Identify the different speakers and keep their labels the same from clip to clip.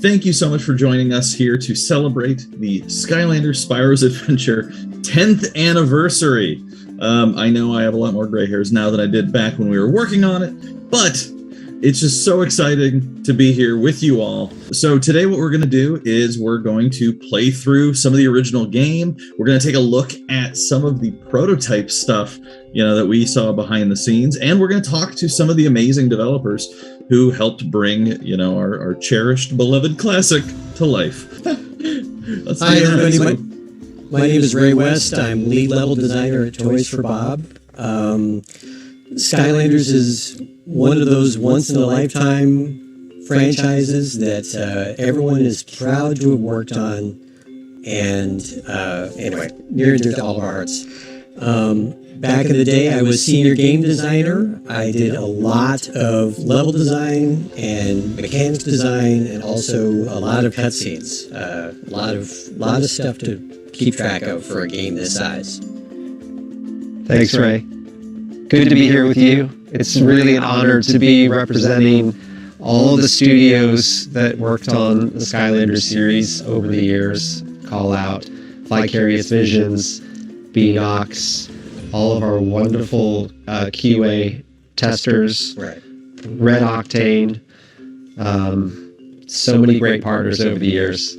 Speaker 1: thank you so much for joining us here to celebrate the Skylanders Spyro's Adventure 10th anniversary. I know I have a lot more gray hairs now than I did back when we were working on it, but it's just so exciting to be here with you all. So today what we're going to do is we're going to play through some of the original game. We're going to take a look at some of the prototype stuff, that we saw behind the scenes. And we're going to talk to some of the amazing developers who helped bring, our cherished, beloved classic to life.
Speaker 2: Hi, everybody. My name is Ray West. I'm lead level designer at Toys for Bob. Skylanders is one of those once-in-a-lifetime franchises that everyone is proud to have worked on, and anyway, near and dear to all of our hearts. Back in the day, I was senior game designer. I did a lot of level design and mechanics design, and also a lot of cutscenes. A lot of stuff to keep track of for a game this size.
Speaker 3: Thanks, Ray. Good to be here with you. It's really an honor to be representing all of the studios that worked on the Skylanders series over the years. Call out Vicarious Visions, Beanox, all of our wonderful QA testers,
Speaker 2: Right.
Speaker 3: Red Octane, so many great partners over the years.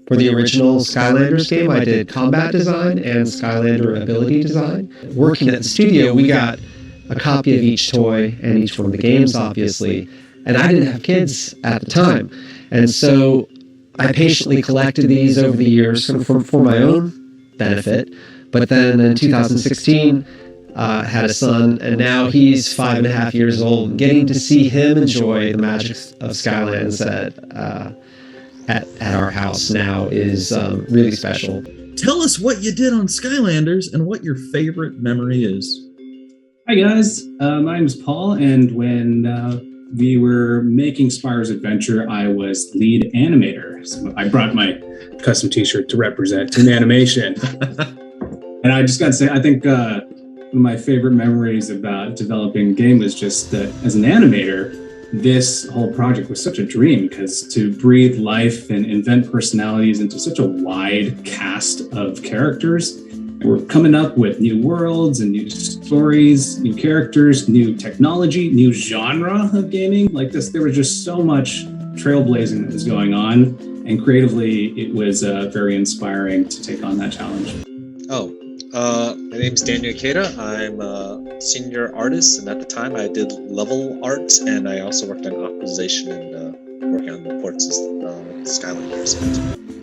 Speaker 3: For the original Skylanders game, I did combat design and Skylander ability design. Working at the studio, we got a copy of each toy and each one of the games, obviously. And I didn't have kids at the time. And so I patiently collected these over the years for my own benefit. But then in 2016, had a son, and now he's 5.5 years old. Getting to see him enjoy the magic of Skylands at our house now is really special.
Speaker 1: Tell us what you did on Skylanders and what your favorite memory is.
Speaker 4: Hi guys, my name is Paul, and when we were making Spyro's Adventure, I was lead animator. So I brought my custom t-shirt to represent in animation. And I just got to say, I think one of my favorite memories about developing the game was just that as an animator, this whole project was such a dream, because to breathe life and invent personalities into such a wide cast of characters, we're coming up with new worlds and new stories, new characters, new technology, new genre of gaming. Like this, there was just so much trailblazing that was going on, and creatively, it was very inspiring to take on that challenge.
Speaker 5: My name's Daniel Akeda. I'm a senior artist, and at the time I did level art, and I also worked on optimization and working on the ports of Skylanders.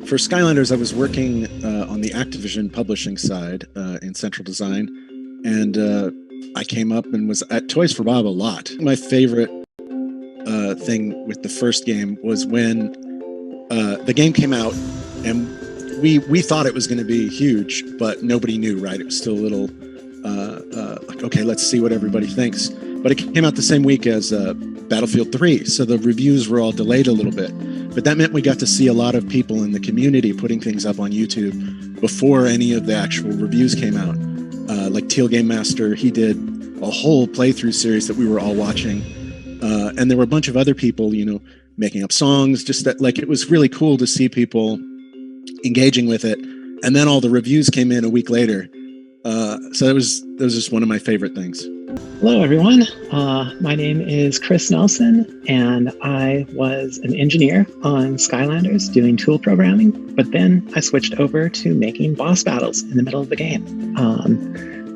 Speaker 6: For Skylanders, I was working on the Activision publishing side in central design, and I came up and was at Toys for Bob a lot. My favorite thing with the first game was when the game came out, and we thought it was going to be huge, but nobody knew, right? It was still a little like, okay, let's see what everybody thinks. But it came out the same week as Battlefield 3, so the reviews were all delayed a little bit. But that meant we got to see a lot of people in the community putting things up on YouTube before any of the actual reviews came out. Like Teal Game Master, he did a whole playthrough series that we were all watching. And there were a bunch of other people, making up songs, just that, like, it was really cool to see people engaging with it. And then all the reviews came in a week later. So that was just one of my favorite things.
Speaker 7: Hello, everyone. My name is Chris Nelson, and I was an engineer on Skylanders doing tool programming, but then I switched over to making boss battles in the middle of the game.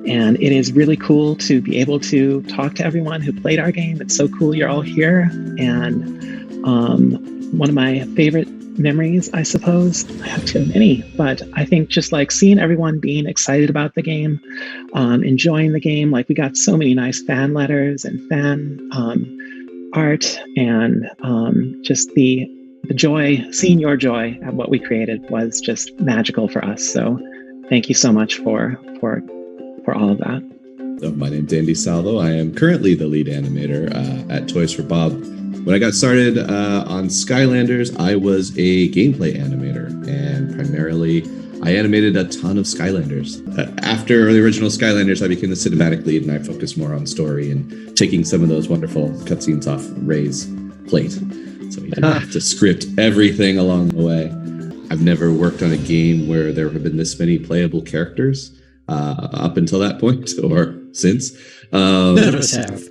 Speaker 7: And it is really cool to be able to talk to everyone who played our game. It's so cool you're all here. And one of my favorite memories, I suppose, I have too many, but I think just like seeing everyone being excited about the game, enjoying the game. Like, we got so many nice fan letters and fan art, and just the joy, seeing your joy at what we created was just magical for us. So thank you so much for all of that.
Speaker 8: So my name's Andy Salvo. I am currently the lead animator at Toys for Bob. When I got started on Skylanders, I was a gameplay animator, and primarily I animated a ton of Skylanders. After the original Skylanders, I became the cinematic lead, and I focused more on story and taking some of those wonderful cutscenes off Ray's plate. So he didn't have to script everything along the way. I've never worked on a game where there have been this many playable characters up until that point or since.
Speaker 2: None of us have.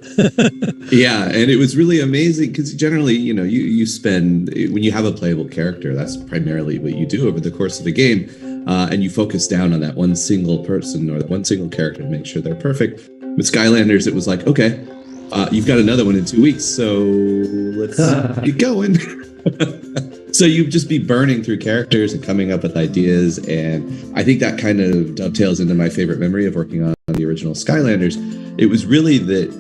Speaker 8: Yeah, and it was really amazing because generally, you spend, when you have a playable character, that's primarily what you do over the course of the game, and you focus down on that one single person or that one single character to make sure they're perfect. With Skylanders, it was like, okay, you've got another one in 2 weeks, so let's get going. So you'd just be burning through characters and coming up with ideas, and I think that kind of dovetails into my favorite memory of working on the original Skylanders. It was really that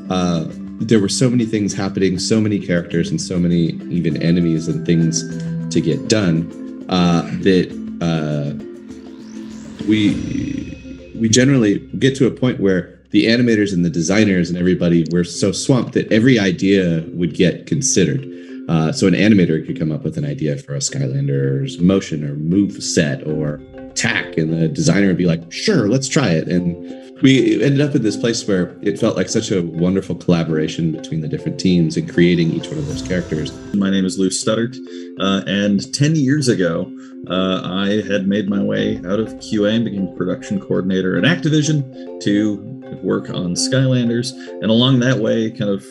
Speaker 8: there were so many things happening, so many characters, and so many even enemies and things to get done that we generally get to a point where the animators and the designers and everybody were so swamped that every idea would get considered. So an animator could come up with an idea for a Skylanders motion or move set or attack, and the designer would be like, sure, let's try it. And we ended up in this place where it felt like such a wonderful collaboration between the different teams and creating each one of those characters.
Speaker 1: My name is Lou Studdert, and 10 years ago, I had made my way out of QA and became production coordinator at Activision to work on Skylanders, and along that way kind of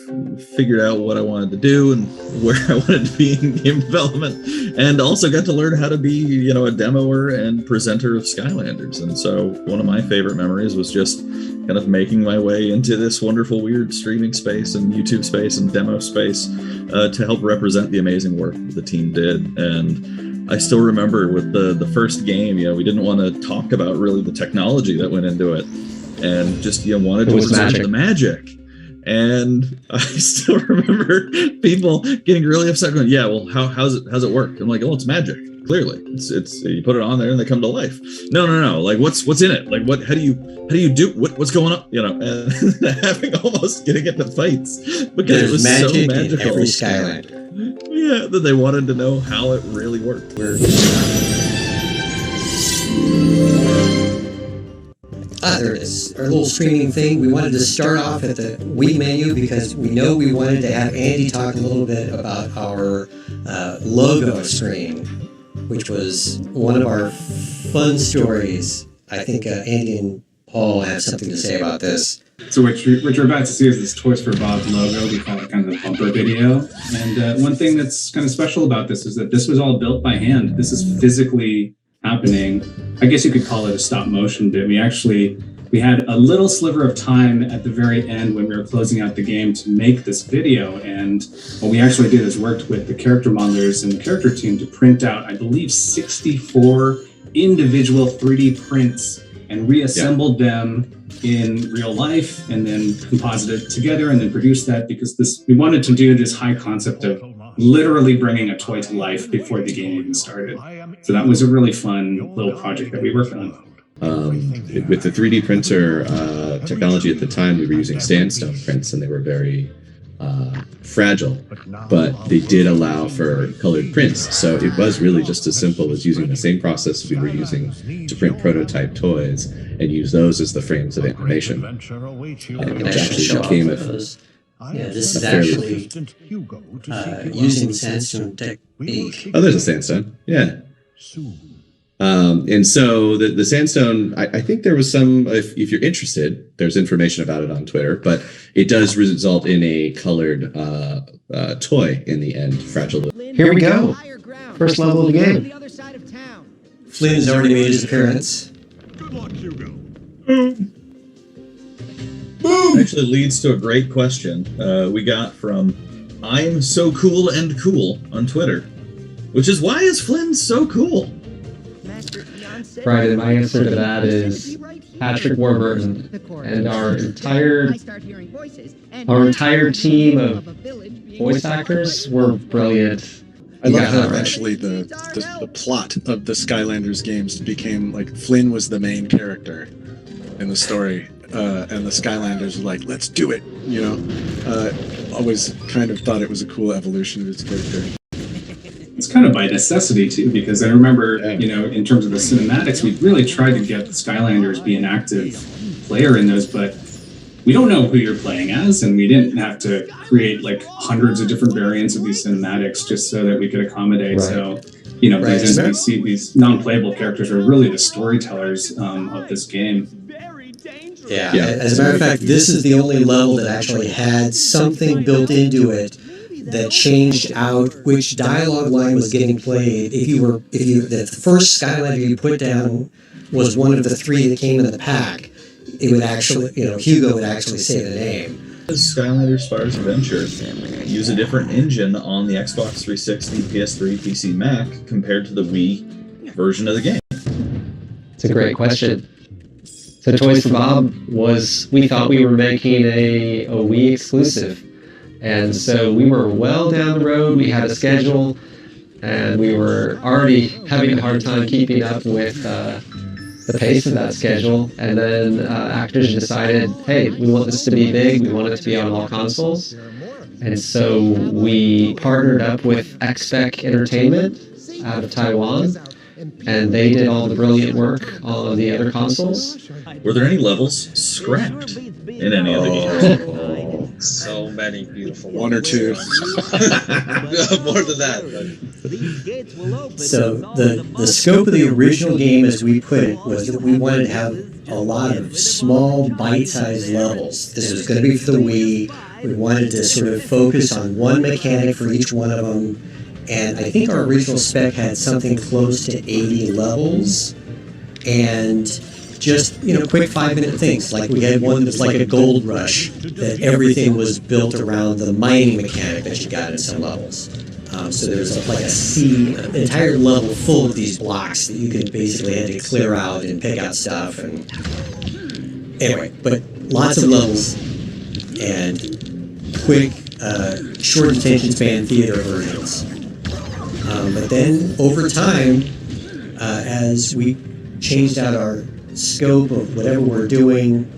Speaker 1: figured out what I wanted to do and where I wanted to be in game development, and also got to learn how to be, a demoer and presenter of Skylanders. And so one of my favorite memories was just kind of making my way into this wonderful, weird streaming space and YouTube space and demo space to help represent the amazing work the team did. And I still remember with the first game, we didn't want to talk about really the technology that went into it, and just wanted to present the magic. And I still remember people getting really upset, going, "Yeah, well, how's it work?" I'm like, "Oh, it's magic. Clearly, it's you put it on there and they come to life." No. Like, what's in it? Like, how do you do what's going on? And having almost getting into fights because it was so magical.
Speaker 2: In every Skylander.
Speaker 1: Yeah, that they wanted to know how it really worked.
Speaker 2: There it is, our little streaming thing. We wanted to start off at the Wii menu because we know we wanted to have Andy talk a little bit about our logo screen, which was one of our fun stories. I think Andy and Paul have something to say about this.
Speaker 4: So what you're about to see is this Toys for Bob logo. We call it kind of the bumper video. And one thing that's kind of special about this is that this was all built by hand. This is physically happening. I guess you could call it a stop motion bit. We had a little sliver of time at the very end when we were closing out the game to make this video. And what we actually did is worked with the character modelers and the character team to print out, I believe, 64 individual 3D prints and reassembled them in real life, and then composited together and then produced that, because we wanted to do this high concept of literally bringing a toy to life before the game even started. So that was a really fun little project that we worked on.
Speaker 8: With the 3D printer technology at the time, we were using sandstone prints, and they were very fragile, but they did allow for colored prints. So it was really just as simple as using the same process we were using to print prototype toys and use those as the frames of animation. And it actually became
Speaker 2: this is actually using sandstone technique.
Speaker 8: Oh, there's a sandstone. Yeah. And so the sandstone, I think there was some, if you're interested, there's information about it on Twitter, but it does result in a colored toy in the end, fragile.
Speaker 3: Here we go. First level of the game.
Speaker 2: Flynn's already made his appearance.
Speaker 9: Good luck, Hugo.
Speaker 1: Actually leads to a great question we got from I'm So Cool and Cool on Twitter, which is, why is Flynn so cool?
Speaker 3: Right, and my answer to that is Patrick Warburton and our entire team of voice actors were brilliant.
Speaker 6: I love how eventually the plot of the Skylanders games became like Flynn was the main character in the story, and the Skylanders were like, let's do it, always kind of thought it was a cool evolution of his character.
Speaker 4: It's kind of by necessity too, because I remember, in terms of the cinematics, we really tried to get the Skylanders be an active player in those, but we don't know who you're playing as, and we didn't have to create like hundreds of different variants of these cinematics just so that we could accommodate.
Speaker 3: Right.
Speaker 4: So, you know,
Speaker 2: Right.
Speaker 4: these NPC, these non-playable characters are really the storytellers of this game.
Speaker 2: Yeah. As a matter of fact, this is the only level that actually had something built into it that changed out which dialogue line was getting played. The first Skylander you put down was one of the three that came in the pack, it would actually, Hugo would actually say the name.
Speaker 1: Skylanders Spyro's Adventure use a different engine on the Xbox 360, PS3, PC, Mac compared to the Wii version of the game?
Speaker 3: It's a great question. So Toys for Bob we thought we were making a Wii exclusive. And so we were well down the road, we had a schedule, and we were already having a hard time keeping up with the pace of that schedule. And then Activision decided, hey, we want this to be big, we want it to be on all consoles. And so we partnered up with XSpec Entertainment out of Taiwan, and they did all the brilliant work on the other consoles.
Speaker 1: Were there any levels scrapped in any of the games?
Speaker 5: So many beautiful
Speaker 6: One or two.
Speaker 5: More than that.
Speaker 2: So the scope of the original game, as we put it, was that we wanted to have a lot of small, bite-sized levels. This was going to be for the Wii. We wanted to sort of focus on one mechanic for each one of them. And I think our original spec had something close to 80 levels. And just, quick 5-minute things. Like we had one that was like a gold rush, that everything was built around the mining mechanic that you got in some levels. So there's an entire level full of these blocks that you could basically had to clear out and pick out stuff. And anyway, but lots of levels and quick, short attention span theater versions. But then over time, as we changed out our scope of whatever we're doing,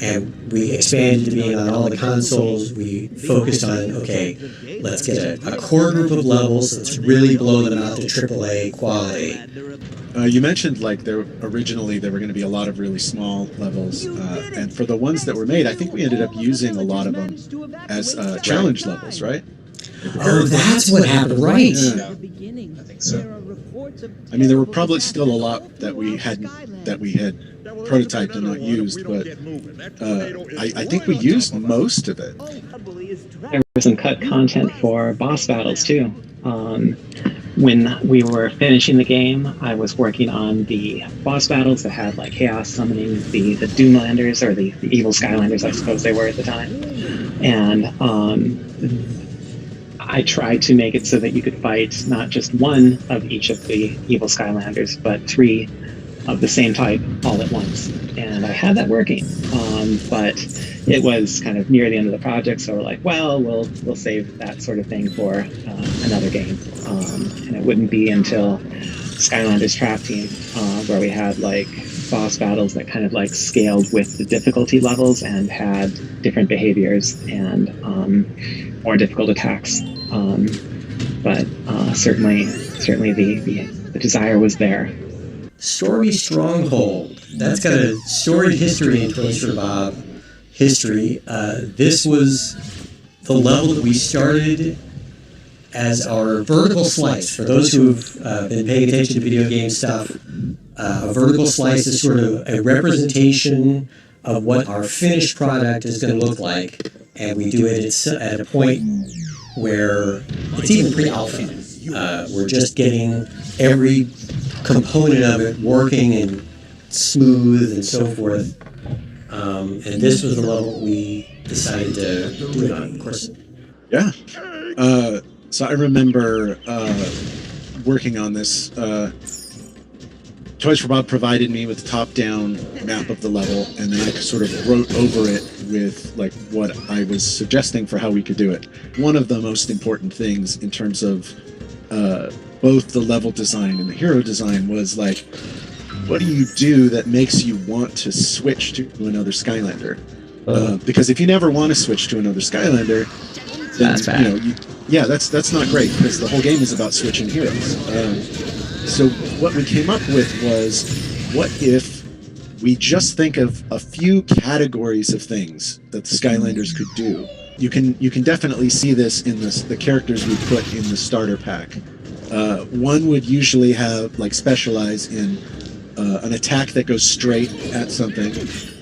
Speaker 2: and we expanded to being on all the consoles, we focused on, okay, let's get a core group of levels, let's really blow them out to AAA quality.
Speaker 6: You mentioned originally there were going to be a lot of really small levels, and for the ones that were made, I think we ended up using a lot of them as challenge levels, right?
Speaker 2: Oh, that's what happened, right?
Speaker 6: Yeah.
Speaker 5: I think so.
Speaker 6: I mean, there were probably still a lot that we had prototyped and not used, but I think we used most of it.
Speaker 7: There was some cut content for boss battles too. When we were finishing the game, I was working on the boss battles that had like chaos summoning the Doomlanders, or the evil Skylanders, I suppose they were at the time. And I tried to make it so that you could fight not just one of each of the evil Skylanders, but 3 of the same type all at once. And I had that working, but it was kind of near the end of the project, so we're like, well, we'll save that sort of thing for another game. And it wouldn't be until Skylanders Trap Team, where we had like boss battles that kind of like scaled with the difficulty levels and had different behaviors and more difficult attacks. But certainly the desire was there.
Speaker 2: Stormy Stronghold. That's got a storied history in Toys for Bob history. This was the level that we started as our vertical slice. For those who've been paying attention to video game stuff, a vertical slice is sort of a representation of what our finished product is going to look like, and we do it at a point where it's even pre-alpha. We're just getting every component of it working and smooth and so forth. And this was the level we decided to do it on, of course.
Speaker 6: Yeah. So I remember working on this. Toys for Bob provided me with a top-down map of the level, and then I sort of wrote over it with like what I was suggesting for how we could do it. One of the most important things in terms of both the level design and the hero design was like, what do you do that makes you want to switch to another Skylander? Because if you never want to switch to another Skylander, then
Speaker 3: That's bad.
Speaker 6: that's not great, because the whole game is about switching heroes. So what we came up with was, what if we just think of a few categories of things that the Skylanders could do. You can definitely see this in the characters we put in the starter pack. One would usually have specialize in an attack that goes straight at something.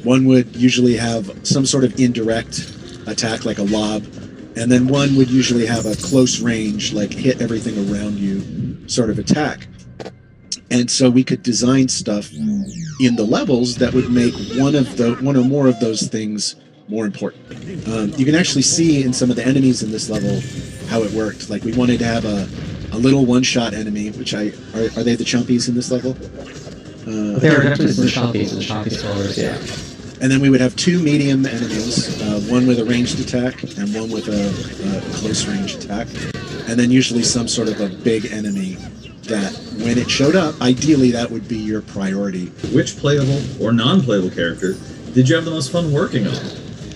Speaker 6: One would usually have some sort of indirect attack like a lob, and then one would usually have a close range, hit everything around you sort of attack. And so we could design stuff in the levels that would make one or more of those things more important. You can actually see in some of the enemies in this level how it worked. We wanted to have a little one-shot enemy, which are they the Chompies in this level?
Speaker 3: They were definitely the Chompy spoilers, yeah.
Speaker 6: And then we would have two medium enemies, one with a ranged attack and one with a close range attack. And then usually some sort of a big enemy that when it showed up, ideally that would be your priority.
Speaker 1: Which playable or non-playable character did you have the most fun working on?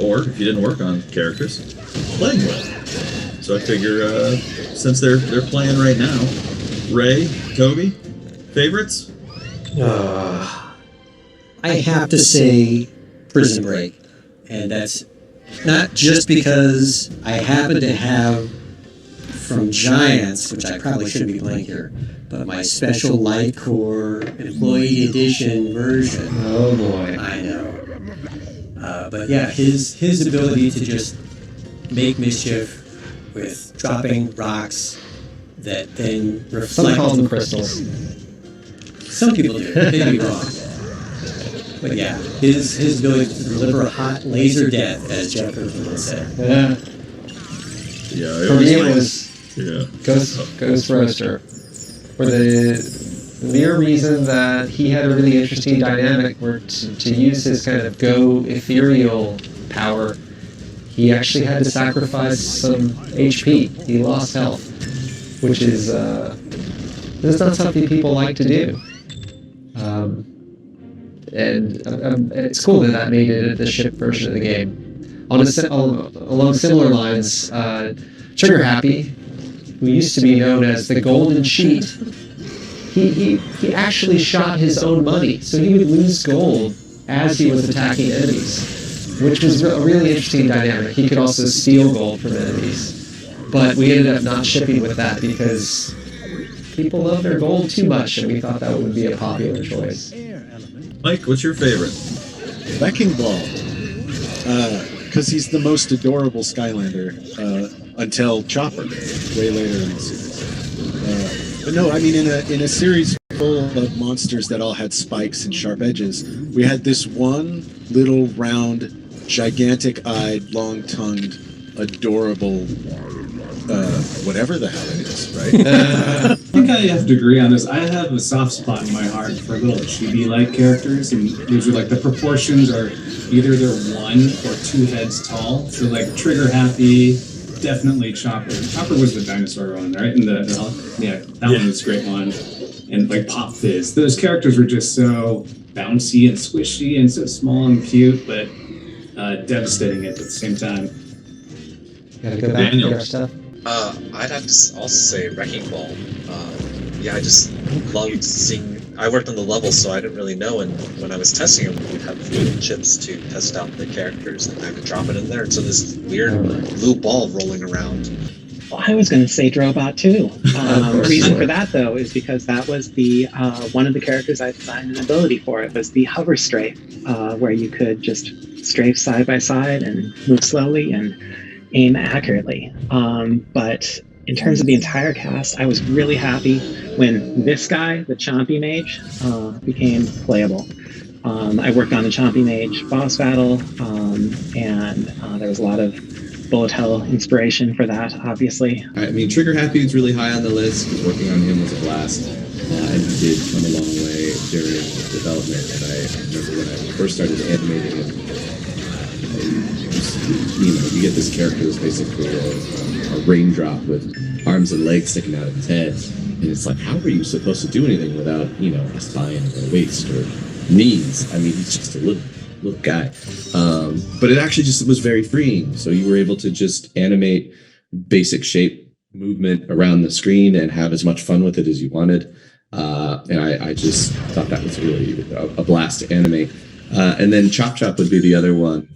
Speaker 1: Or, if you didn't work on characters, playing with? So I figure, since they're playing right now, Ray, Toby, favorites?
Speaker 2: I have to say Prison Break. And that's not just because I happen to have from Giants, which I probably shouldn't be playing here, but my special Light Core Employee Edition version.
Speaker 3: Oh boy.
Speaker 2: I know. But yeah, his ability to just make mischief with dropping rocks that then reflect.
Speaker 3: Some call them crystals.
Speaker 2: Some people do. They may be wrong. But yeah, his ability to deliver a hot laser death, as Jeff Irvin said.
Speaker 3: Yeah.
Speaker 1: Yeah.
Speaker 3: For me, it was
Speaker 1: Yeah.
Speaker 3: Ghost Roaster. For the mere reason that he had a really interesting dynamic where to use his kind of go ethereal power, he actually had to sacrifice some HP. He lost health, which is this not something people like to do. And it's cool that made it the ship version of the game. Along similar lines, Trigger Happy, who used to be known as the Golden Sheet, he actually shot his own money, so he would lose gold as he was attacking enemies, which was a really interesting dynamic. He could also steal gold from enemies, but we ended up not shipping with that because people love their gold too much, and we thought that would be a popular choice.
Speaker 1: Mike, what's your favorite?
Speaker 6: Wrecking Ball. Because he's the most adorable Skylander until Chopper, way later in the series. But no, I mean, in a series full of monsters that all had spikes and sharp edges, we had this one little round, gigantic-eyed, long-tongued, adorable, whatever the hell it is, right?
Speaker 4: I think I have to agree on this. I have a soft spot in my heart for little chibi-like characters, and usually the proportions are either they're 1 or 2 heads tall. So Trigger Happy, definitely Chopper. Chopper was the dinosaur one, right? And that one was a great one. And Pop Fizz. Those characters were just so bouncy and squishy and so small and cute, but devastating at the same time.
Speaker 3: Gotta go back to our stuff.
Speaker 5: I'd have to also say Wrecking Ball. I just loved seeing. I worked on the levels, so I didn't really know. And when I was testing them, we'd have little chips to test out the characters, and I could drop it in there. And so this weird blue ball rolling around.
Speaker 7: Well, I was going to say Drobot too. The reason for that, though, is because that was the one of the characters I designed an ability for. It was the hover strafe, where you could just strafe side by side and move slowly and aim accurately. But in terms of the entire cast, I was really happy when this guy, the Chompy Mage, became playable. I worked on the Chompy Mage boss battle, and there was a lot of bullet hell inspiration for that, obviously.
Speaker 8: I mean, Trigger Happy is really high on the list because working on him was a blast. And he did come a long way during development. And I remember when I first started animating him, you get this character that's basically a raindrop with arms and legs sticking out of his head. And it's how are you supposed to do anything without, a spine or a waist or knees? I mean, he's just a little guy. But it actually just was very freeing. So you were able to just animate basic shape movement around the screen and have as much fun with it as you wanted. And I just thought that was really a blast to animate. And then Chop Chop would be the other one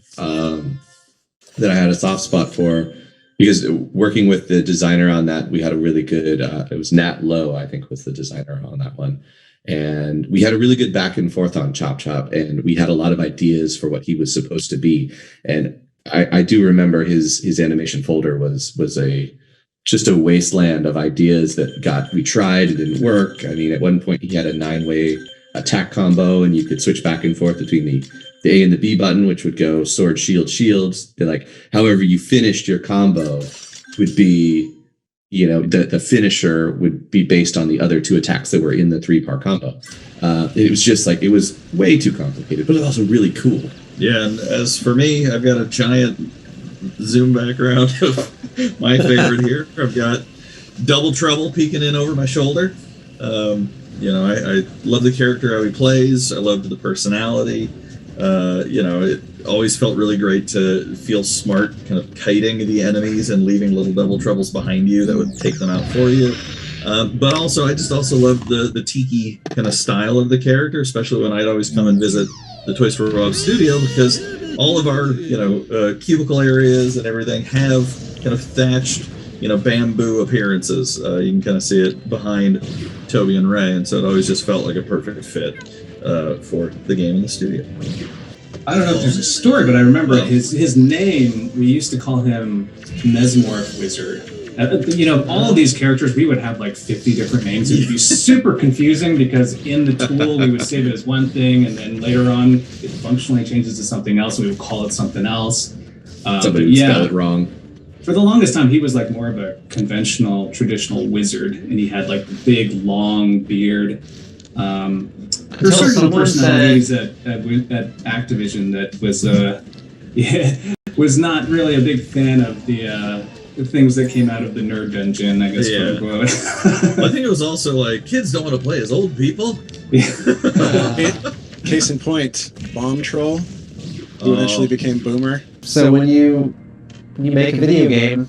Speaker 8: that I had a soft spot for, because working with the designer on that, we had a really good, it was Nat Lowe, I think, was the designer on that one. And we had a really good back and forth on Chop Chop, and we had a lot of ideas for what he was supposed to be. And I do remember his animation folder was just a wasteland of ideas that we tried, it didn't work. I mean, at one point he had a 9-way attack combo, and you could switch back and forth between the A and the B button, which would go sword, shield, shields. Like, however you finished your combo would be, the finisher would be based on the other 2 attacks that were in the 3-part combo. It was just like, it was way too complicated, but it was also really cool.
Speaker 1: Yeah, and as for me, I've got a giant zoom background of my favorite here. I've got Double Trouble peeking in over my shoulder. I love the character, how he plays. I loved the personality. It always felt really great to feel smart, kind of kiting the enemies and leaving little Double Troubles behind you that would take them out for you. But also, I just also loved the tiki kind of style of the character, especially when I'd always come and visit the Toys for Bob studio, because all of our, cubicle areas and everything have kind of thatched, bamboo appearances. You can kind of see it behind Toby and Ray, and so it always just felt like a perfect fit for the game in the studio.
Speaker 4: I don't know if there's a story, but I remember his name, we used to call him Mesmorph Wizard. All of these characters, we would have like 50 different names. It would be super confusing because in the tool, we would save it as one thing, and then later on, it functionally changes to something else, and we would call it something else.
Speaker 8: Somebody would spell it wrong.
Speaker 4: For the longest time, he was like more of a conventional, traditional wizard, and he had like the big, long beard. There were certain personalities at Activision that was not really a big fan of the things that came out of the nerd dungeon, I guess.
Speaker 1: Yeah. I think it was also like, kids don't want to play as old people.
Speaker 6: Case in point, Bomb Troll, who eventually became Boomer.
Speaker 3: So when you make a video game,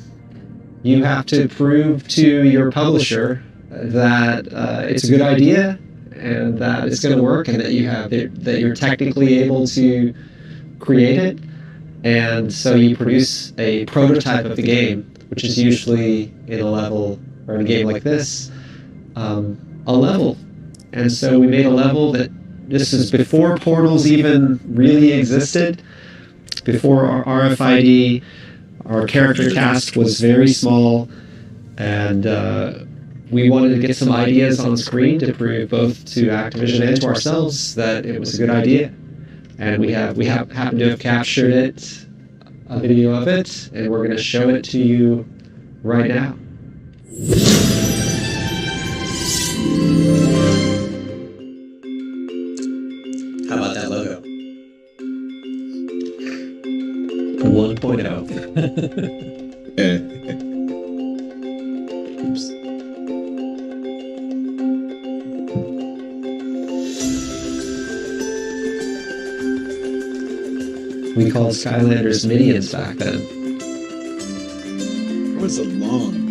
Speaker 3: you have to prove to your publisher that it's a good idea and that it's going to work, and that you're technically able to create it. And so you produce a prototype of the game, which is usually in a level, or in a game like this, a level. And so we made a level that, this is before portals even really existed, before our RFID. Our character cast was very small, and we wanted to get some ideas on screen to prove both to Activision and to ourselves that it was a good idea. And we happen to have captured it, a video of it, and we're going to show it to you right now.
Speaker 2: How about that logo?
Speaker 3: 1.0.
Speaker 8: Oops.
Speaker 3: We called Skylanders Minions back then.
Speaker 6: There was a long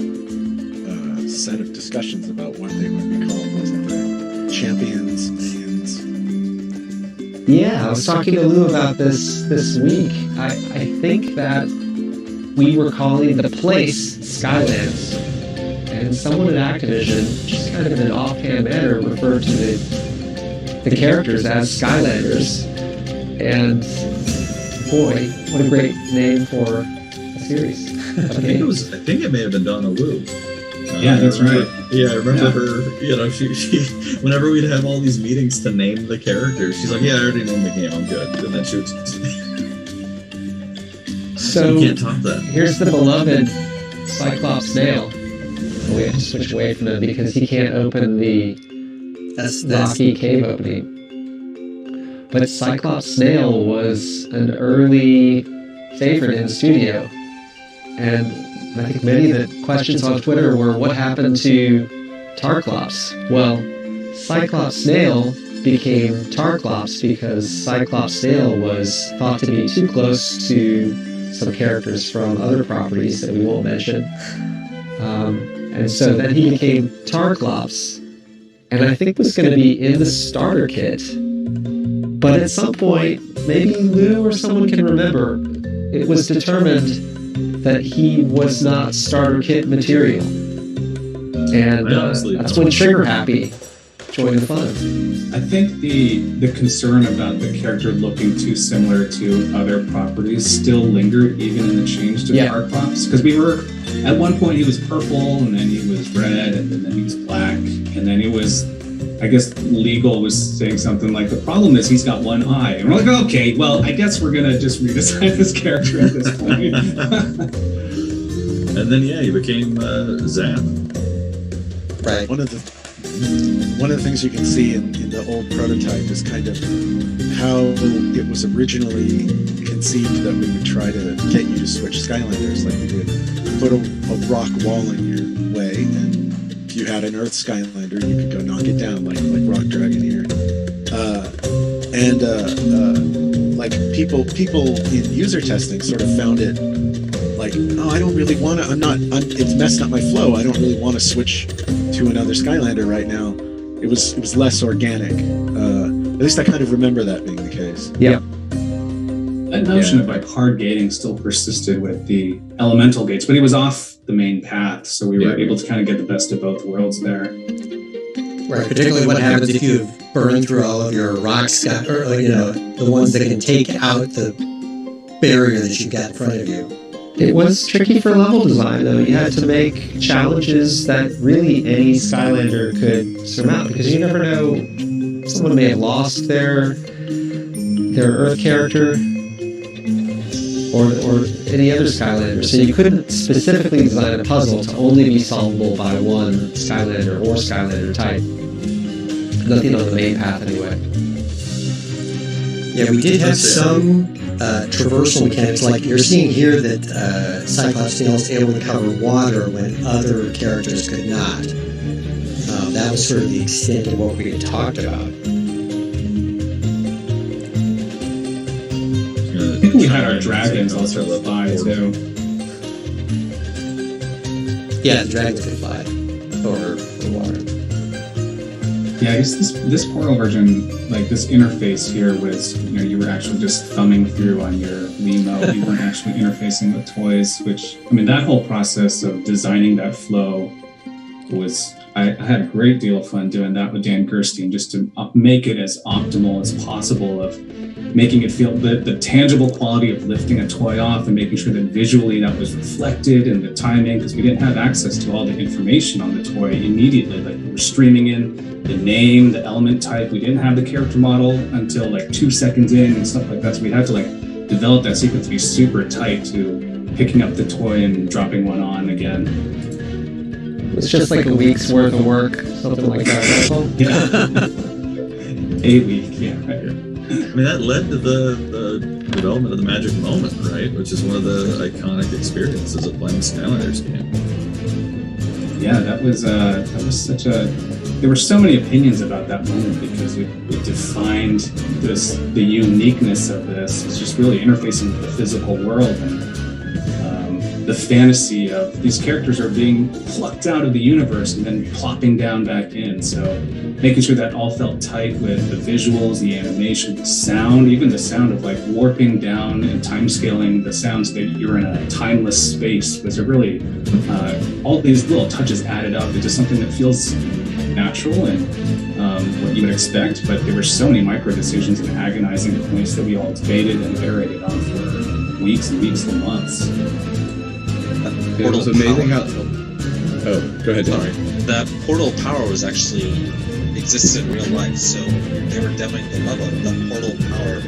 Speaker 6: set of discussions about what they would be called, wasn't there? Champions, Minions.
Speaker 3: Yeah, I was talking to Lou about this week. I think that we were calling the place Skylands, and someone at Activision, just kind of in an offhand manner, referred to the characters as Skylanders. And boy, what a great name for a series.
Speaker 1: I think it may have been Donna Wu.
Speaker 4: Yeah, that's right.
Speaker 1: Yeah, I remember her. She whenever we'd have all these meetings to name the characters, she's like, "Yeah, I already named the game. I'm good." And then she would.
Speaker 3: So
Speaker 1: you can't top that.
Speaker 3: Here's the beloved Cyclops Snail. We have to switch away from him because he can't open the rocky cave opening. But Cyclops Snail was an early favorite in the studio. And I think many of the questions on Twitter were, what happened to Tarklops? Well, Cyclops Snail became Tarklops because Cyclops Snail was thought to be too close to some characters from other properties that we won't mention. And so then he became Tarklops, and I think was going to be in the starter kit. But at some point, maybe Lou or someone can remember, it was determined that he was not starter kit material. And that's when Trigger Happy joined the fun.
Speaker 4: I think the concern about the character looking too similar to other properties still lingered even in the change to Cyclops. Because we were, at one point he was purple, and then he was red, and then he was black, and then it was, I guess Legal was saying something like, the problem is he's got one eye. And we're like, okay, well, I guess we're going to just redesign this character at this point.
Speaker 1: And then, he became Zam.
Speaker 2: Right.
Speaker 6: One of the things you can see in the old prototype is kind of how it was originally conceived that we would try to get you to switch Skylanders. Like we would put a rock wall in your way, and if you had an Earth Skylander, you could go knock it down like Rock Dragon here. Like people in user testing sort of found it like, oh, I don't really want to. It's messing up my flow. I don't really want to switch to another Skylander right now. It was less organic. At least I kind of remember that being the case.
Speaker 3: Yeah.
Speaker 4: That notion of like hard gating still persisted with the elemental gates, but it was off the main path, so we were able to kind of get the best of both worlds there.
Speaker 2: Right, particularly what happens if you've burned through all of your rocks, or the ones that can take out the barrier that you've got in front of you.
Speaker 3: It was tricky for level design, though. You had to make challenges that really any Skylander could surmount, because you never know, someone may have lost their Earth character or any other Skylander. So you couldn't specifically design a puzzle to only be solvable by one Skylander or Skylander type. Nothing on the main path, anyway.
Speaker 2: Yeah, we did have some traversal mechanics, like you're seeing here that Cyclops Snail is able to cover water when other characters could not. That was sort of the extent of what we had talked about.
Speaker 4: I think we had our dragons also fly too.
Speaker 2: Yeah, the dragons could fly over the water.
Speaker 4: Yeah, I guess this Portal version, like this interface here was, you were actually just thumbing through on your Wiimote. You weren't actually interfacing with toys, which, I mean, that whole process of designing that flow was, I had a great deal of fun doing that with Dan Gerstein, just to make it as optimal as possible, of making it feel the tangible quality of lifting a toy off and making sure that visually that was reflected in the timing, because we didn't have access to all the information on the toy immediately. Like, we were streaming in the name, the element type. We didn't have the character model until like 2 seconds in and stuff like that. So we had to like develop that sequence to be super tight to picking up the toy and dropping one on again.
Speaker 3: It's just like a week's worth of work, something like that.
Speaker 4: Yeah. A week, yeah.
Speaker 1: I mean, that led to the development of the Magic Moment, right? Which is one of the iconic experiences of playing Skylanders game.
Speaker 4: Yeah, that was such a. There were so many opinions about that moment, because it defined the uniqueness of this. It's just really interfacing with the physical world, and the fantasy of these characters are being plucked out of the universe and then plopping down back in. So making sure that all felt tight with the visuals, the animation, the sound, even the sound of like warping down and time scaling the sounds that you're in a timeless space was a really, all these little touches added up into something that feels natural and what you would expect. But there were so many micro decisions and agonizing points that we all debated and iterated on for weeks and weeks and months.
Speaker 8: It was amazing how. Oh, go ahead.
Speaker 5: Sorry. That portal power was actually existed in real life, so they were demoing the level. The portal power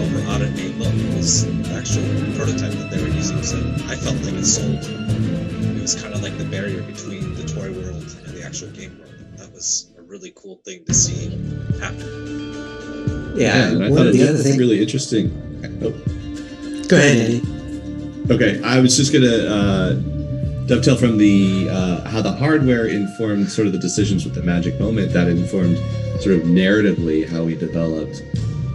Speaker 5: over automated look was the actual prototype that they were using. So I felt like it sold. It was kind of like the barrier between the toy world and the actual game world. That was a really cool thing to see happen.
Speaker 2: Yeah,
Speaker 8: and I
Speaker 2: one
Speaker 8: thought
Speaker 2: of the other
Speaker 8: it's
Speaker 2: things.
Speaker 8: really interesting. Oh.
Speaker 2: Go ahead, Andy.
Speaker 8: Okay, I was just gonna dovetail from the how the hardware informed sort of the decisions with the Magic Moment, that informed sort of narratively how we developed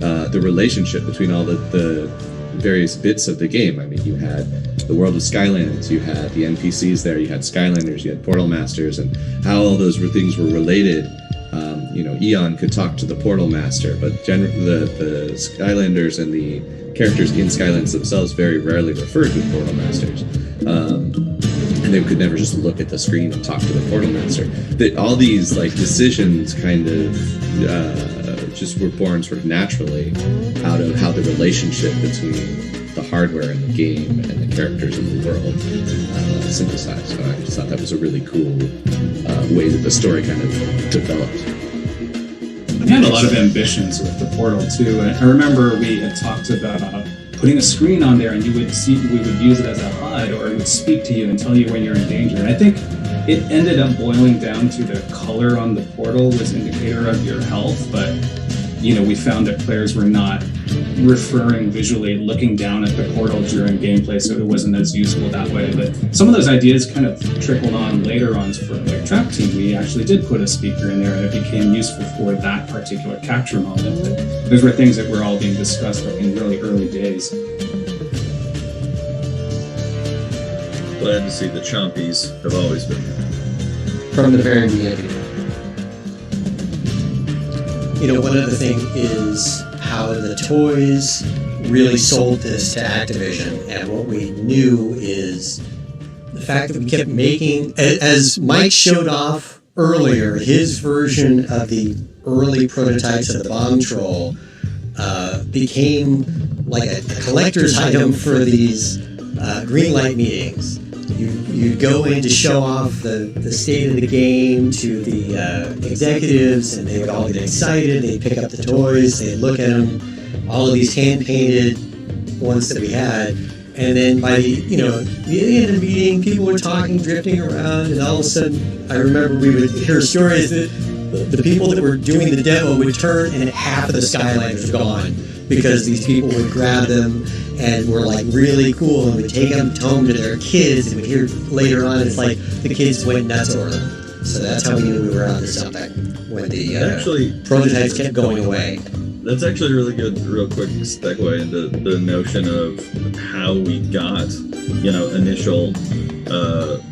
Speaker 8: the relationship between all the various bits of the game. I mean, you had the world of Skylanders, you had the NPCs there, you had Skylanders, you had Portal Masters, and how all those things were related Eon could talk to the Portal Master, but the Skylanders and the characters in Skylands themselves very rarely referred to Portal Masters. And they could never just look at the screen and talk to the Portal Master. All these decisions kind of just were born sort of naturally out of how the relationship between the hardware and the game and the characters in the world synthesized. So I just thought that was a really cool way that the story kind of developed.
Speaker 4: I had a lot of ambitions with the Portal too. And I remember we had talked about putting a screen on there, and we would use it as a HUD, or it would speak to you and tell you when you're in danger. And I think it ended up boiling down to the color on the portal was an indicator of your health, but we found that players were not referring visually, looking down at the portal during gameplay, so it wasn't as useful that way. But some of those ideas kind of trickled on later on for Trap Team. We actually did put a speaker in there, and it became useful for that particular capture moment. But those were things that were all being discussed in really early days.
Speaker 1: Glad to see the Chompies have always been there.
Speaker 3: From the very beginning.
Speaker 2: One other thing is how the toys really sold this to Activision, and what we knew is the fact that we kept making, as Mike showed off earlier, his version of the early prototypes of the Bomb Troll became like a collector's item for these green light meetings. You'd go in to show off the state of the game to the executives, and they would all get excited. They'd pick up the toys, they'd look at them, all of these hand-painted ones that we had. And then by the end of the meeting, people were talking, drifting around, and all of a sudden, I remember we would hear stories that the people that were doing the demo would turn and half of the Skylanders were gone, because these people would grab them and were really cool and would take them home to their kids, and we'd hear later on it's like the kids went nuts over them. So that's how we knew we were onto something when the prototypes kept going away.
Speaker 1: That's actually a really good, real quick segue into the notion of how we got, initial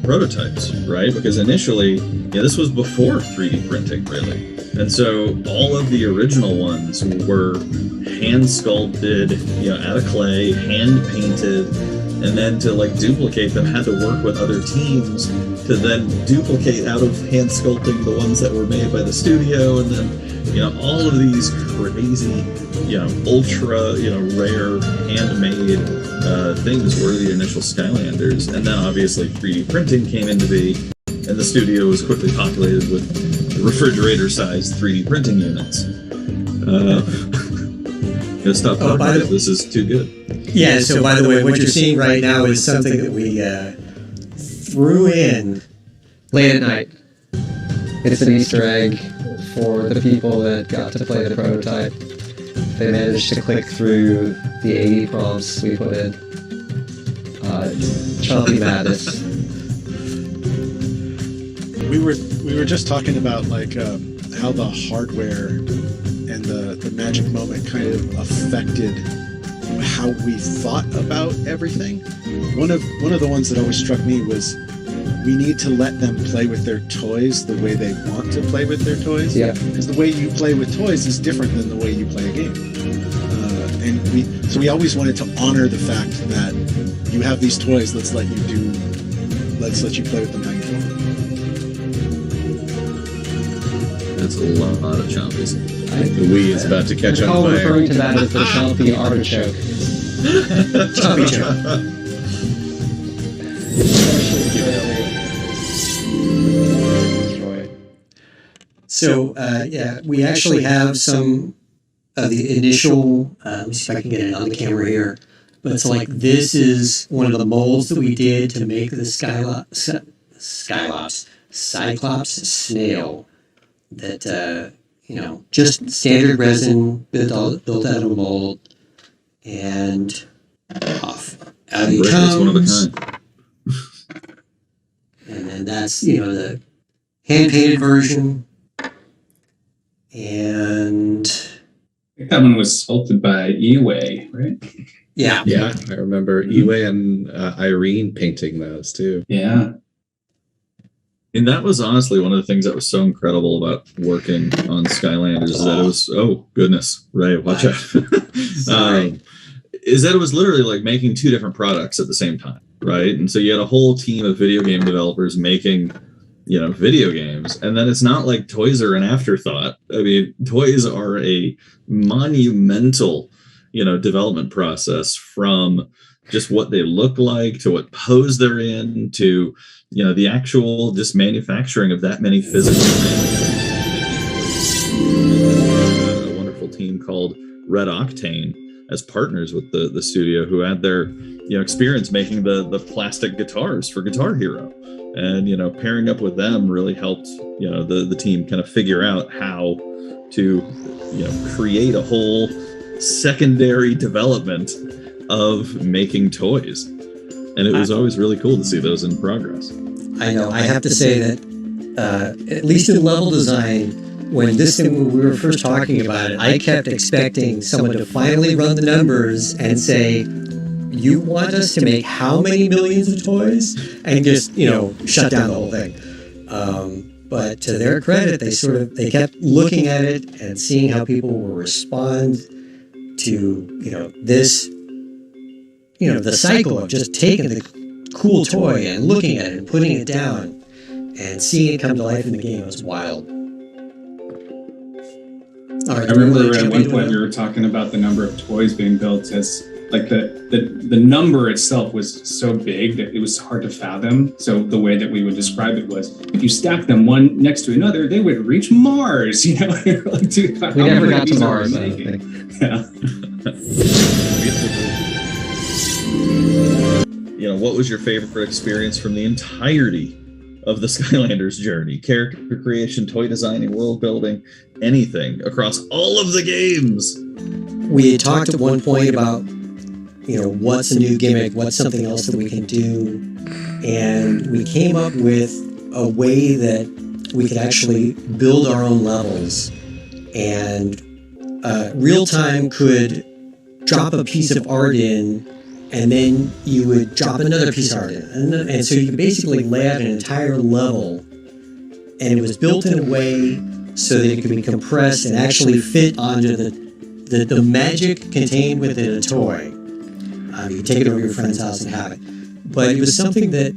Speaker 1: prototypes, right? Because initially, this was before 3D printing, really. And so all of the original ones were hand sculpted, out of clay, hand painted, and then to duplicate them had to work with other teams to then duplicate out of hand sculpting the ones that were made by the studio, and then all of these crazy, ultra, rare handmade things were the initial Skylanders. And then obviously 3D printing came into being, and the studio was quickly populated with refrigerator-sized 3D printing units. Stop talking about it. This is too good.
Speaker 2: Yeah, so by the way, what you're seeing right now is something that we threw in
Speaker 3: late at night. It's an Easter egg for the people that got to play the prototype. They managed to click through the 80 prompts we put in. Chompy Madness.
Speaker 6: We were just talking about how the hardware and the magic moment kind of affected how we thought about everything. One of the ones that always struck me was we need to let them play with their toys the way they want to play with their toys.
Speaker 3: Yeah.
Speaker 6: Because the way you play with toys is different than the way you play a game. And we always wanted to honor the fact that you have these toys. Let's let you play with them how you want.
Speaker 1: That's a lot of Chompies.
Speaker 8: The Wii is about to catch on
Speaker 3: I'm
Speaker 8: fire.
Speaker 3: referring to that as the Chompy artichoke.
Speaker 2: Chompy choke. So, we actually have some of the initial, let me see if I can get it on the camera here, but it's this is one of the molds that we did to make the Cyclops Snail that, just standard resin built out of a mold, and off. Out he comes.
Speaker 1: One of a kind.
Speaker 2: And then that's, the hand-painted version. And
Speaker 4: I think that one was sculpted by Eway, right?
Speaker 2: yeah.
Speaker 8: Yeah, I remember Eway and Irene painting those too.
Speaker 4: Yeah.
Speaker 1: And that was honestly one of the things that was so incredible about working on Skylanders is that it was, oh goodness, Ray, watch out. Is that it was literally like making two different products at the same time, right? And so you had a whole team of video game developers making, video games. And then it's not like toys are an afterthought. I mean, toys are a monumental, development process, from just what they look like to what pose they're in to the actual just manufacturing of that many physical things. A wonderful team called Red Octane as partners with the studio, who had their experience making the plastic guitars for Guitar Hero, and pairing up with them really helped the team kind of figure out how to create a whole secondary development of making toys. And it was always really cool to see those in progress.
Speaker 2: I know. I have to say that, at least in level design, when we were first talking about it, I kept expecting someone to finally run the numbers and say, you want us to make how many millions of toys? And just, shut down the whole thing. But to their credit, they kept looking at it and seeing how people will respond to, this, the cycle of just taking the cool toy and looking at it and putting it down and seeing it come to life in the game was wild.
Speaker 4: I remember at one point we were talking about the number of toys being built as like the number itself was so big that it was hard to fathom. So the way that we would describe it was, if you stack them one next to another, they would reach Mars. We never got to Mars.
Speaker 1: What was your favorite experience from the entirety of the Skylanders journey? Character creation, toy designing, world building, anything across all of the games.
Speaker 2: We had talked at one point about, what's a new gimmick, what's something else that we can do. And we came up with a way that we could actually build our own levels. And real time could drop a piece of art in, and then you would drop another piece of art in. And so you could basically lay out an entire level, and it was built in a way so that it could be compressed and actually fit onto the magic contained within a toy. You could take it over to your friend's house and have it. But it was something that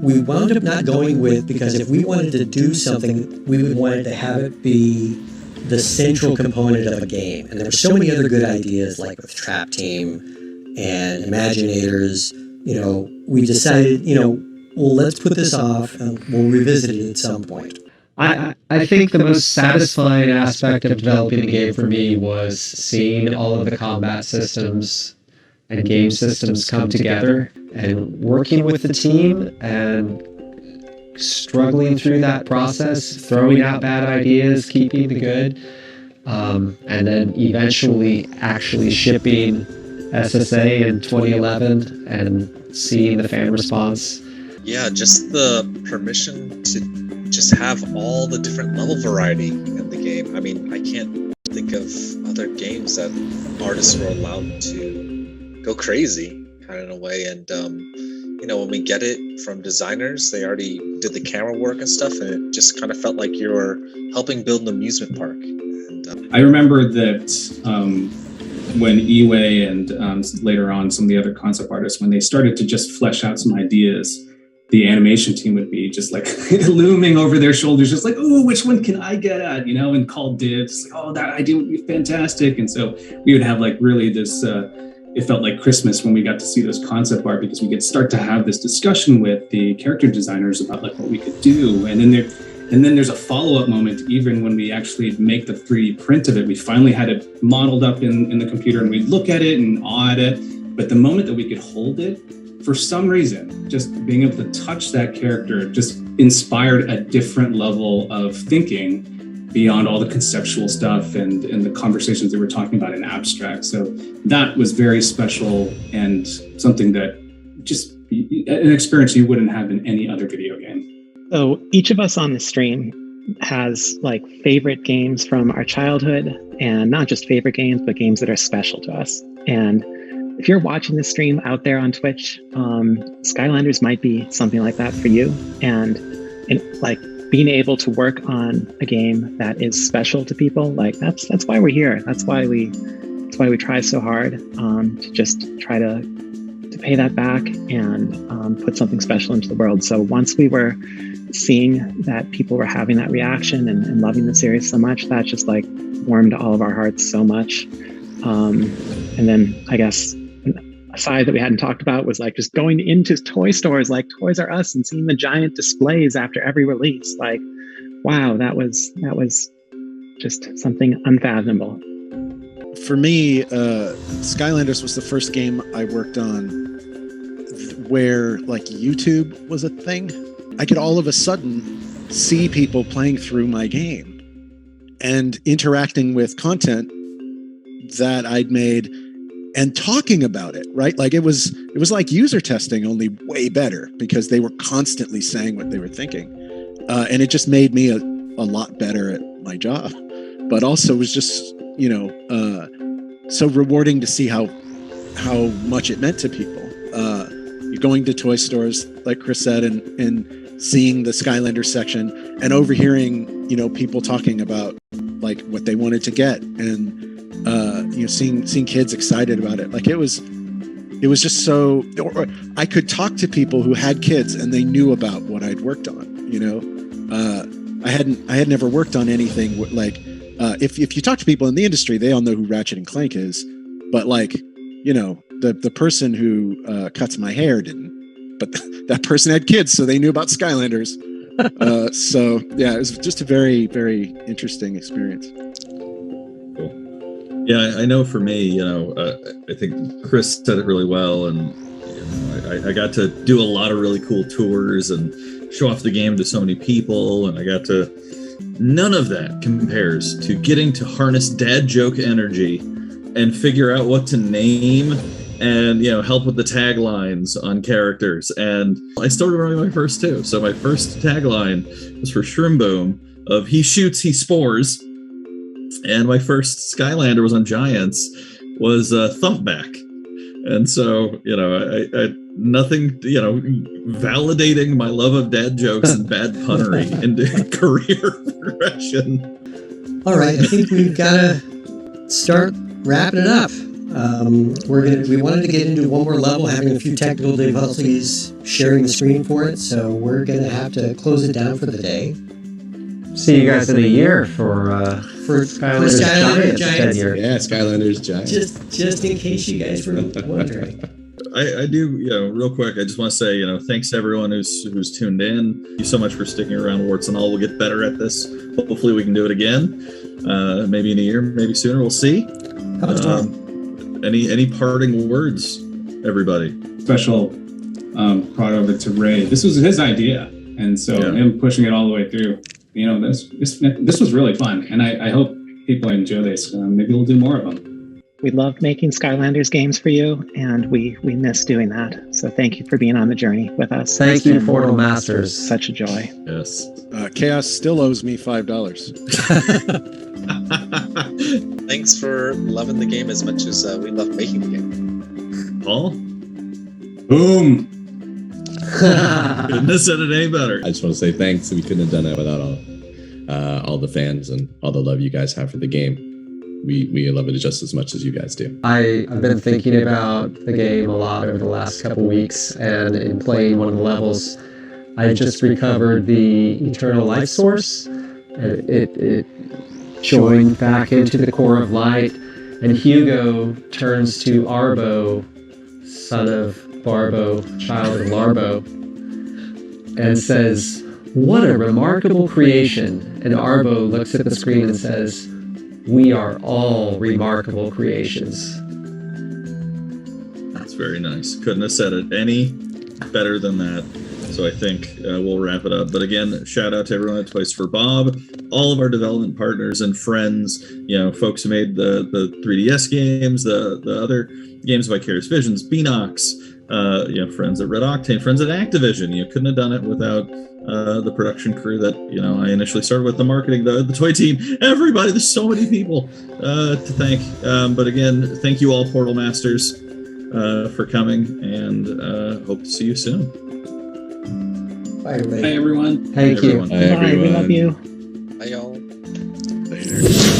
Speaker 2: we wound up not going with, because if we wanted to do something, we would want it to have it be the central component of a game. And there were so many other good ideas, like with Trap Team and Imaginators. We decided, well, let's put this off and we'll revisit it at some point.
Speaker 3: I think the most satisfying aspect of developing the game for me was seeing all of the combat systems and game systems come together, and working with the team and struggling through that process, throwing out bad ideas, keeping the good, and then eventually actually shipping SSA in 2011 and seeing the fan response.
Speaker 5: Yeah, just the permission to just have all the different level variety in the game. I mean, I can't think of other games that artists were allowed to go crazy kind of in a way. And when we get it from designers, they already did the camera work and stuff, and it just kind of felt like you were helping build an amusement park. And
Speaker 4: I remember that when Iway and later on some of the other concept artists, when they started to just flesh out some ideas, the animation team would be just like looming over their shoulders, just like, oh, which one can I get at, and call dibs. Like, oh, that idea would be fantastic. And so we would have like really this, it felt like Christmas when we got to see those concept art, because we could start to have this discussion with the character designers about like what we could do. And then there's a follow-up moment, even when we actually make the 3D print of it. We finally had it modeled up in the computer, and we'd look at it and awe at it. But the moment that we could hold it, for some reason, just being able to touch that character just inspired a different level of thinking beyond all the conceptual stuff and the conversations that we're talking about in abstract. So that was very special, and something that just an experience you wouldn't have in any other video game.
Speaker 7: So each of us on the stream has like favorite games from our childhood, and not just favorite games, but games that are special to us. And if you're watching the stream out there on Twitch, Skylanders might be something like that for you. And like being able to work on a game that is special to people, like that's why we're here. That's why we try so hard to just try to pay that back and put something special into the world. So once we were seeing that people were having that reaction and loving the series so much, that just like warmed all of our hearts so much. And then I guess a side that we hadn't talked about was like just going into toy stores like Toys R Us and seeing the giant displays after every release. Like, wow, that was just something unfathomable.
Speaker 6: For me, Skylanders was the first game I worked on where like YouTube was a thing. I could all of a sudden see people playing through my game and interacting with content that I'd made and talking about it, right? Like it was like user testing, only way better, because they were constantly saying what they were thinking. And it just made me a lot better at my job, but also was just, so rewarding to see how much it meant to people. You're going to toy stores, like Chris said, and seeing the Skylanders section and overhearing, people talking about like what they wanted to get, and seeing kids excited about it. Like it was just so. Or I could talk to people who had kids and they knew about what I'd worked on. I had never worked on anything like. If you talk to people in the industry, they all know who Ratchet and Clank is, but like, the person who cuts my hair didn't, but that person had kids, so they knew about Skylanders. So yeah, it was just a very, very interesting experience.
Speaker 1: Cool. Yeah, I know for me, I think Chris said it really well, and I got to do a lot of really cool tours and show off the game to so many people, and I got to. None of that compares to getting to harness dad joke energy and figure out what to name and, help with the taglines on characters. And I still remember my first two. So my first tagline was for Shroom Boom of he shoots, he spores. And my first Skylander was on Giants was Thumpback. And so, I nothing, validating my love of dad jokes and bad punnery into career progression.
Speaker 2: All right, I think we've got to start wrapping it up. We wanted to get into one more level, having a few technical difficulties sharing the screen for it, so we're going to have to close it down for the day.
Speaker 3: See you guys in a year for Skylanders Giants.
Speaker 8: Yeah, Skylanders Giants.
Speaker 2: Just in case you guys were wondering.
Speaker 1: I do, real quick, I just want to say, thanks to everyone who's tuned in. Thank you so much for sticking around, warts and all. We'll get better at this. Hopefully we can do it again. Maybe in a year, maybe sooner. We'll see.
Speaker 2: How about tomorrow?
Speaker 1: Any parting words, everybody?
Speaker 4: Special brought over to Ray. This was his idea, and so him pushing it all the way through. This was really fun, and I hope people enjoy this. Maybe we'll do more of them.
Speaker 7: We love making Skylanders games for you, and we miss doing that. So thank you for being on the journey with us.
Speaker 3: Thank you, Portal Masters.
Speaker 7: Such a joy.
Speaker 1: Yes.
Speaker 6: Chaos still owes me $5.
Speaker 5: Thanks for loving the game as much as we love making the game.
Speaker 1: Paul?
Speaker 4: Boom!
Speaker 1: Couldn't have said it any better.
Speaker 8: I just want to say thanks. We couldn't have done it without all the fans and all the love you guys have for the game. We love it just as much as you guys do.
Speaker 3: I've been thinking about the game a lot over the last couple weeks, and in playing one of the levels, I just recovered the Eternal Life Source. It joined back into the core of light, and Hugo turns to Arbo, son of Barbo, child of Larbo, and says, "What a remarkable creation." And Arbo looks at the screen and says, "We are all remarkable creations."
Speaker 1: That's very nice. Couldn't have said it any better than that. So I think we'll wrap it up. But again, shout out to everyone at Toys for Bob, all of our development partners and friends, folks who made the 3DS games, the other games, Vicarious Visions, Beanox, friends at Red Octane, friends at Activision. You couldn't have done it without the production crew that I initially started with, the marketing, the toy team, everybody. There's so many people to thank. But again, thank you all, Portal Masters, for coming, and hope to see you soon.
Speaker 2: Bye, everybody.
Speaker 4: Bye, everyone.
Speaker 3: Thank you.
Speaker 1: Everyone.
Speaker 8: Bye,
Speaker 7: Bye. We love
Speaker 8: everyone.
Speaker 7: you.
Speaker 5: Bye, y'all.
Speaker 6: Later.